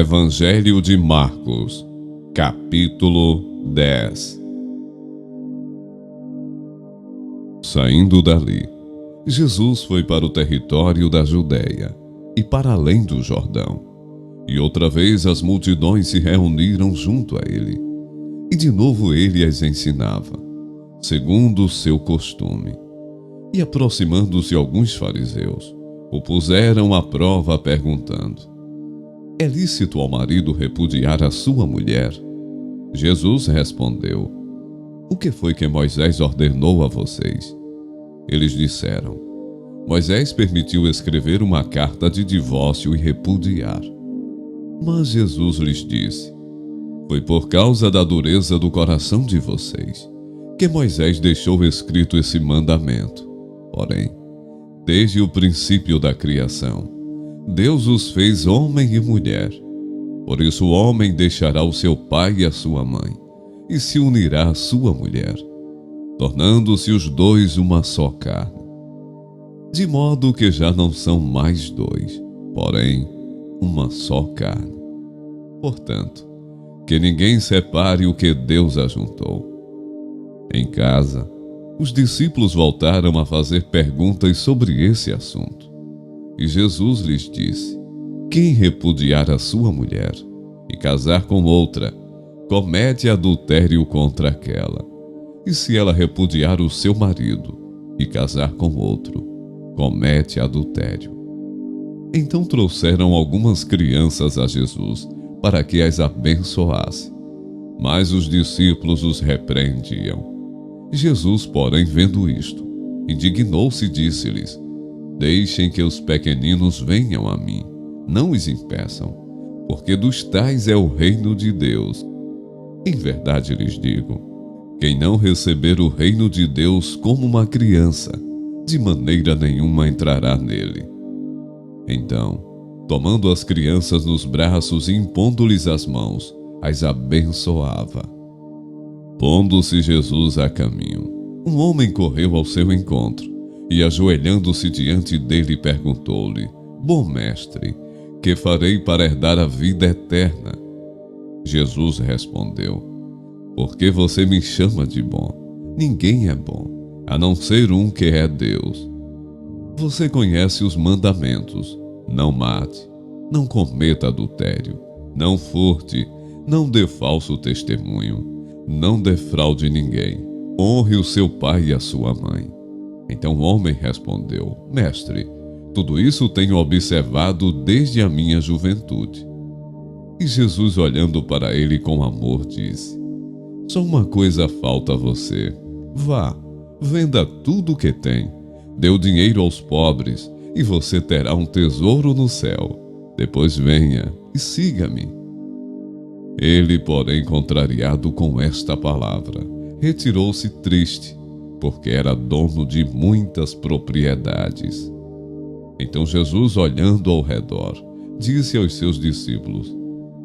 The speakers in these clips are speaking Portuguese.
Evangelho de Marcos, capítulo 10. Saindo dali, Jesus foi para o território da Judéia e para além do Jordão. E outra vez as multidões se reuniram junto a ele. E de novo ele as ensinava, segundo o seu costume. E aproximando-se alguns fariseus, o puseram à prova perguntando: é lícito ao marido repudiar a sua mulher? Jesus respondeu: o que foi que Moisés ordenou a vocês? Eles disseram: Moisés permitiu escrever uma carta de divórcio e repudiar. Mas Jesus lhes disse: foi por causa da dureza do coração de vocês que Moisés deixou escrito esse mandamento. Porém, desde o princípio da criação, Deus os fez homem e mulher. Por isso o homem deixará o seu pai e a sua mãe, e se unirá à sua mulher, tornando-se os dois uma só carne. De modo que já não são mais dois, porém uma só carne. Portanto, que ninguém separe o que Deus ajuntou. Em casa, os discípulos voltaram a fazer perguntas sobre esse assunto. E Jesus lhes disse: quem repudiar a sua mulher e casar com outra, comete adultério contra aquela. E se ela repudiar o seu marido e casar com outro, comete adultério. Então trouxeram algumas crianças a Jesus para que as abençoasse. Mas os discípulos os repreendiam. Jesus, porém, vendo isto, indignou-se e disse-lhes: deixem que os pequeninos venham a mim, não os impeçam, porque dos tais é o reino de Deus. Em verdade lhes digo, quem não receber o reino de Deus como uma criança, de maneira nenhuma entrará nele. Então, tomando as crianças nos braços e impondo-lhes as mãos, as abençoava. Pondo-se Jesus a caminho, um homem correu ao seu encontro e, ajoelhando-se diante dele, perguntou-lhe: bom mestre, que farei para herdar a vida eterna? Jesus respondeu: por que você me chama de bom? Ninguém é bom, a não ser um que é Deus. Você conhece os mandamentos: não mate, não cometa adultério, não furte, não dê falso testemunho, não defraude ninguém, honre o seu pai e a sua mãe. Então o homem respondeu: mestre, tudo isso tenho observado desde a minha juventude. E Jesus, olhando para ele com amor, disse: só uma coisa falta a você. Vá, venda tudo o que tem, dê o dinheiro aos pobres, e você terá um tesouro no céu. Depois venha e siga-me. Ele, porém, contrariado com esta palavra, retirou-se triste, porque era dono de muitas propriedades. Então Jesus, olhando ao redor, disse aos seus discípulos: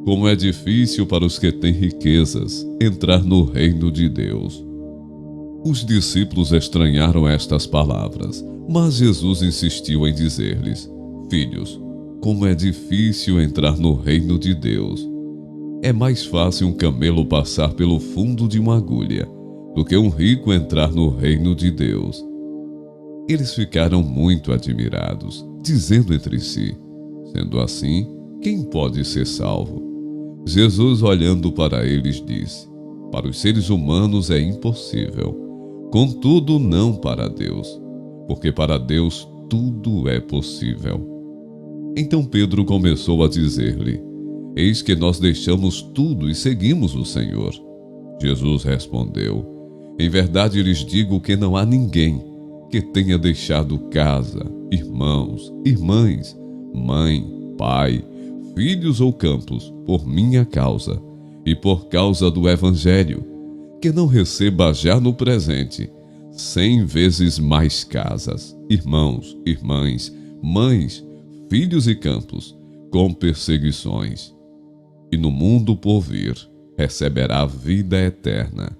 como é difícil para os que têm riquezas entrar no reino de Deus. Os discípulos estranharam estas palavras, mas Jesus insistiu em dizer-lhes: filhos, como é difícil entrar no reino de Deus. É mais fácil um camelo passar pelo fundo de uma agulha do que um rico entrar no reino de Deus. Eles ficaram muito admirados, dizendo entre si: sendo assim, quem pode ser salvo? Jesus, olhando para eles, disse: para os seres humanos é impossível, contudo não para Deus, porque para Deus tudo é possível. Então Pedro começou a dizer-lhe: eis que nós deixamos tudo e seguimos o Senhor. Jesus respondeu: em verdade lhes digo que não há ninguém que tenha deixado casa, irmãos, irmãs, mãe, pai, filhos ou campos, por minha causa e por causa do Evangelho, que não receba já no presente 100 vezes mais casas, irmãos, irmãs, mães, filhos e campos, com perseguições, e no mundo por vir receberá vida eterna.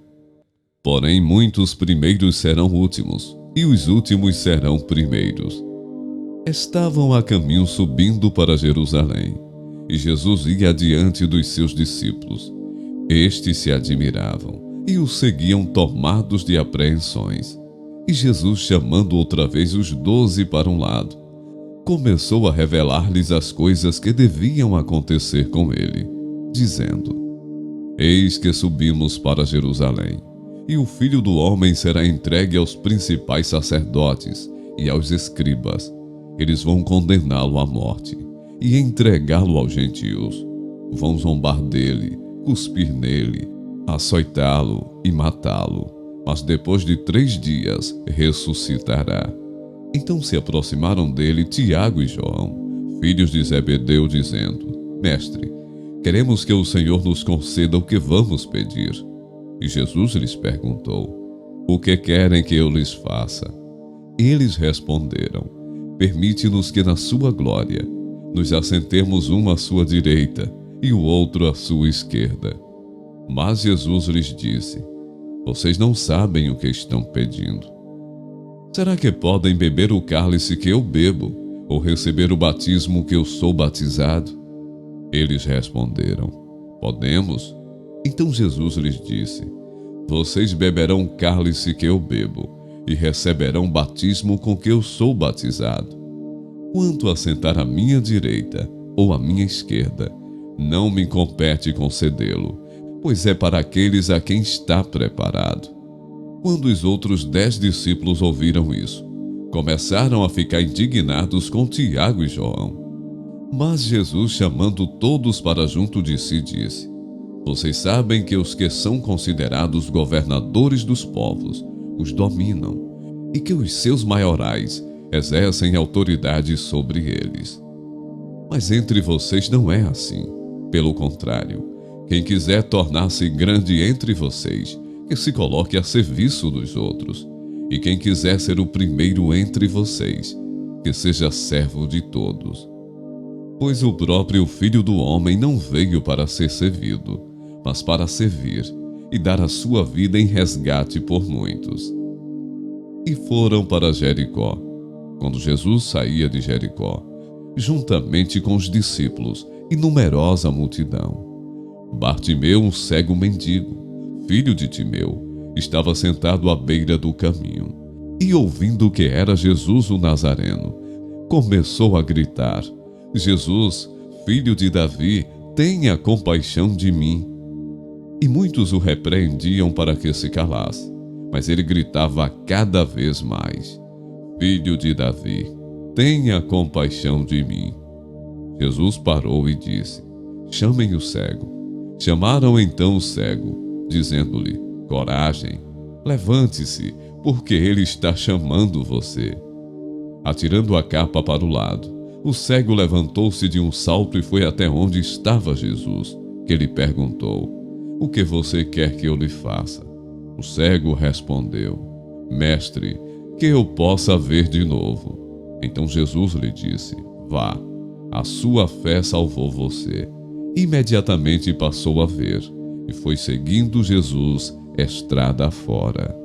Porém, muitos primeiros serão últimos, e os últimos serão primeiros. Estavam a caminho subindo para Jerusalém, e Jesus ia adiante dos seus discípulos. Estes se admiravam e o seguiam tomados de apreensões. E Jesus, chamando outra vez os 12 para um lado, começou a revelar-lhes as coisas que deviam acontecer com ele, dizendo: Eis que subimos para Jerusalém, e o Filho do Homem será entregue aos principais sacerdotes e aos escribas. Eles vão condená-lo à morte e entregá-lo aos gentios. Vão zombar dele, cuspir nele, açoitá-lo e matá-lo. Mas depois de 3 dias ressuscitará. Então se aproximaram dele Tiago e João, filhos de Zebedeu, dizendo: Mestre, queremos que o Senhor nos conceda o que vamos pedir. E Jesus lhes perguntou: O que querem que eu lhes faça? Eles responderam: Permite-nos que na sua glória nos assentemos um à sua direita e o outro à sua esquerda. Mas Jesus lhes disse: Vocês não sabem o que estão pedindo. Será que podem beber o cálice que eu bebo, ou receber o batismo que eu sou batizado? Eles responderam: Podemos. Então Jesus lhes disse: Vocês beberão o cálice que eu bebo, e receberão o batismo com que eu sou batizado. Quanto a sentar à minha direita ou à minha esquerda, não me compete concedê-lo, pois é para aqueles a quem está preparado. Quando os outros 10 discípulos ouviram isso, começaram a ficar indignados com Tiago e João. Mas Jesus, chamando todos para junto de si, disse: Vocês sabem que os que são considerados governadores dos povos os dominam, e que os seus maiorais exercem autoridade sobre eles. Mas entre vocês não é assim. Pelo contrário, quem quiser tornar-se grande entre vocês, que se coloque a serviço dos outros. E quem quiser ser o primeiro entre vocês, que seja servo de todos. Pois o próprio Filho do Homem não veio para ser servido, mas para servir e dar a sua vida em resgate por muitos. E foram para Jericó. Quando Jesus saía de Jericó, juntamente com os discípulos e numerosa multidão, Bartimeu, um cego mendigo, filho de Timeu, estava sentado à beira do caminho, e ouvindo que era Jesus o Nazareno, começou a gritar: Jesus, filho de Davi, tenha compaixão de mim. E muitos o repreendiam para que se calasse, mas ele gritava cada vez mais: Filho de Davi, tenha compaixão de mim. Jesus parou e disse: Chamem o cego. Chamaram então o cego, dizendo-lhe: Coragem, levante-se, porque ele está chamando você. Atirando a capa para o lado, o cego levantou-se de um salto e foi até onde estava Jesus, que lhe perguntou: O que você quer que eu lhe faça? O cego respondeu: Mestre, que eu possa ver de novo. Então Jesus lhe disse: Vá, a sua fé salvou você. Imediatamente passou a ver, e foi seguindo Jesus estrada afora.